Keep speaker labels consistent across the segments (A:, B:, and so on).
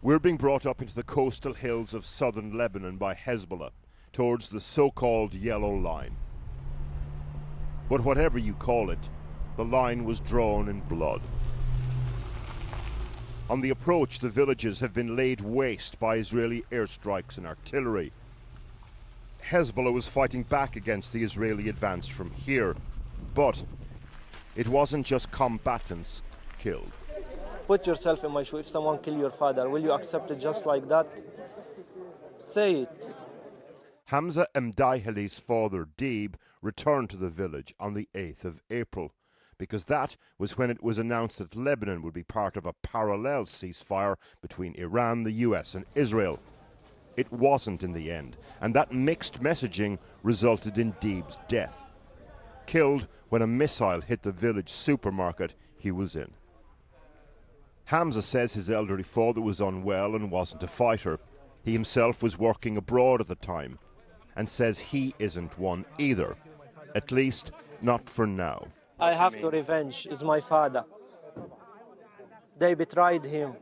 A: We're being brought up into the coastal hills of southern Lebanon by Hezbollah, towards the so-called Yellow Line. But whatever you call it, the line was drawn in blood. On the approach, the villages have been laid waste by Israeli airstrikes and artillery. Hezbollah was fighting back against the Israeli advance from here, but it wasn't just combatants killed.
B: Put yourself in my shoe. If someone kill your father, will you accept it just like that? Say it.
A: Hamza Mdaheli's father, Deeb, returned to the village on the 8th of April, because that was when it was announced that Lebanon would be part of a parallel ceasefire between Iran, the US and Israel. It wasn't in the end, and that mixed messaging resulted in Deeb's death. Killed when a missile hit the village supermarket he was in. Hamza says his elderly father was unwell and wasn't a fighter. He himself was working abroad at the time, and says he isn't one either, at least not for now.
B: I have to revenge. Is my father. They betrayed him.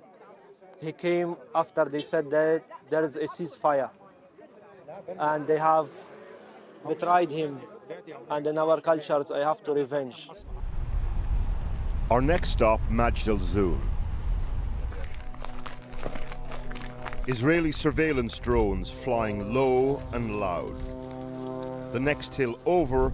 B: He came after they said that there is a ceasefire, and they have betrayed him. And in our cultures, I have to revenge.
A: Our next stop, Majdal Zoun. Israeli surveillance drones flying low and loud. The next hill over,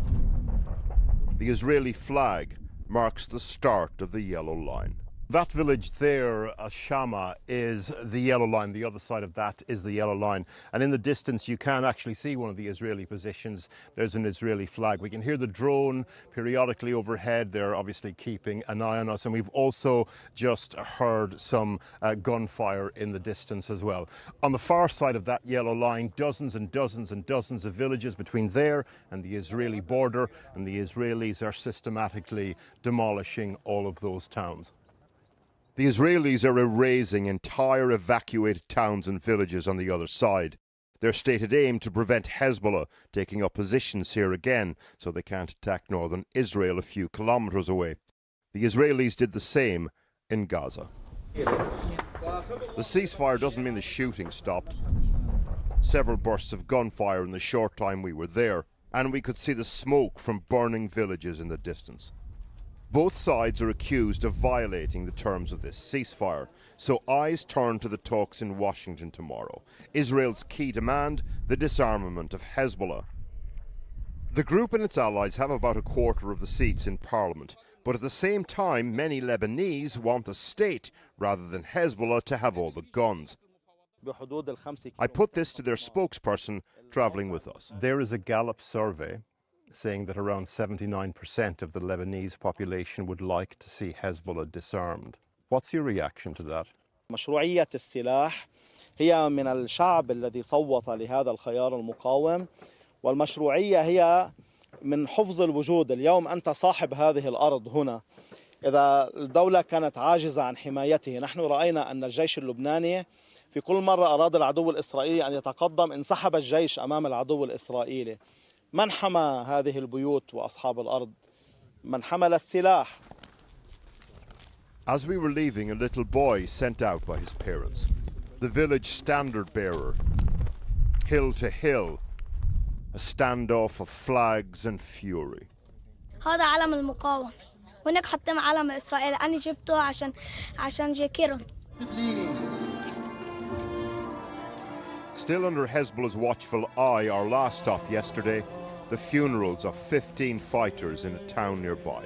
A: the Israeli flag marks the start of the Yellow Line. That village there, Shama, is the Yellow Line. The other side of that is the Yellow Line. And in the distance, you can actually see one of the Israeli positions. There's an Israeli flag. We can hear the drone periodically overhead. They're obviously keeping an eye on us. And we've also just heard some gunfire in the distance as well. On the far side of that Yellow Line, dozens and dozens and dozens of villages between there and the Israeli border. And the Israelis are systematically demolishing all of those towns. The Israelis are erasing entire evacuated towns and villages on the other side. Their stated aim to prevent Hezbollah taking up positions here again so they can't attack northern Israel a few kilometers away. The Israelis did the same in Gaza. The ceasefire doesn't mean the shooting stopped. Several bursts of gunfire in the short time we were there, and we could see the smoke from burning villages in the distance. Both sides are accused of violating the terms of this ceasefire, so eyes turn to the talks in Washington tomorrow. Israel's key demand, the disarmament of Hezbollah. The group and its allies have about a quarter of the seats in Parliament, but at the same time, many Lebanese want the state, rather than Hezbollah, to have all the guns. I put this to their spokesperson travelling with us. There is a Gallup survey saying that around 79% of the Lebanese population would like to see Hezbollah disarmed. What's your reaction to that?
C: مشروعية السلاح هي من الشعب الذي صوت لهذا الخيار المقاوم، والمشروعية هي من حفظ الوجود. اليوم أنت صاحب هذه الأرض هنا. إذا الدولة كانت عاجزة عن حمايته، نحن رأينا أن الجيش اللبناني في كل مرة أراد العدو الإسرائيلي أن يتقدم انسحب الجيش أمام العدو الإسرائيلي. من حمى هذه البيوت وأصحاب الأرض؟ من حمل السلاح.
A: As we were leaving, a little boy sent out by his parents. The village standard bearer, hill to hill, a standoff of flags and fury.
D: هذا علم المقاومة. هناك حطينا علم إسرائيل. أنا جبته عشان جاكرهم.
A: Still under Hezbollah's watchful eye, our last stop yesterday, the funerals of 15 fighters in a town nearby.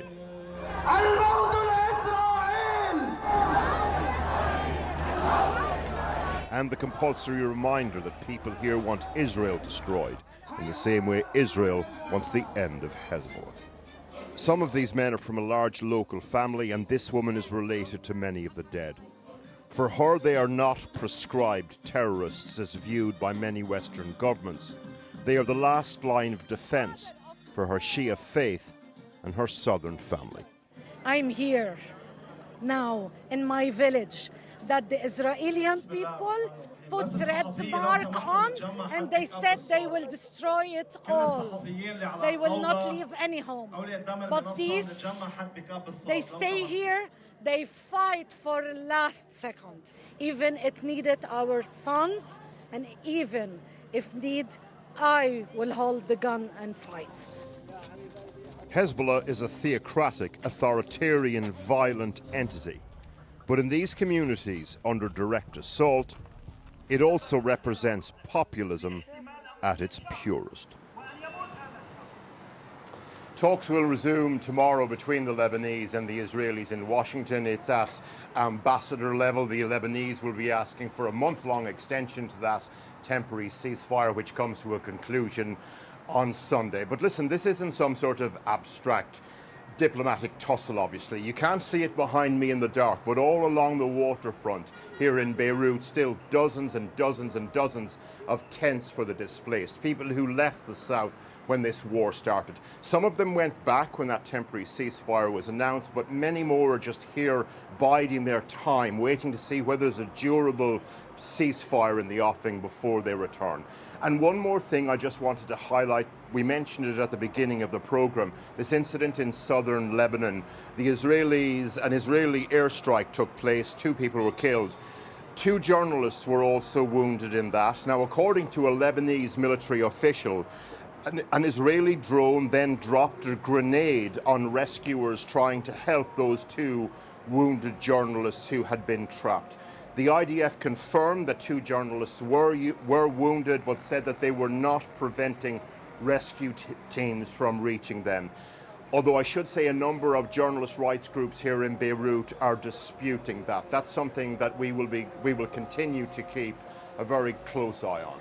A: And the compulsory reminder that people here want Israel destroyed, in the same way Israel wants the end of Hezbollah. Some of these men are from a large local family, and this woman is related to many of the dead. For her, they are not prescribed terrorists as viewed by many Western governments. They are the last line of defense for her Shia faith and her southern family.
E: I'm here now in my village that the Israeli people put red mark on, and they said they will destroy it all. They will not leave any home. But these, they stay here They fight for the last second. Even it needed our sons, and even if need, I will hold the gun and fight.
A: Hezbollah is a theocratic, authoritarian, violent entity. But in these communities under direct assault, it also represents populism at its purest. Talks will resume tomorrow between the Lebanese and the Israelis in Washington. It's at ambassador level. The Lebanese will be asking for a month-long extension to that temporary ceasefire, which comes to a conclusion on Sunday. But listen, this isn't some sort of abstract diplomatic tussle, obviously. You can't see it behind me in the dark, but all along the waterfront here in Beirut, still dozens and dozens and dozens of tents for the displaced, people who left the south when this war started. Some of them went back when that temporary ceasefire was announced, but many more are just here biding their time, waiting to see whether there's a durable ceasefire in the offing before they return. And one more thing I just wanted to highlight, we mentioned it at the beginning of the program, this incident in southern Lebanon. An Israeli airstrike took place, 2 people were killed. 2 journalists were also wounded in that. Now, according to a Lebanese military official, an Israeli drone then dropped a grenade on rescuers trying to help those 2 wounded journalists who had been trapped. The IDF confirmed that 2 journalists were wounded, but said that they were not preventing rescue teams from reaching them. Although I should say a number of journalist rights groups here in Beirut are disputing that. That's something that we will continue to keep a very close eye on.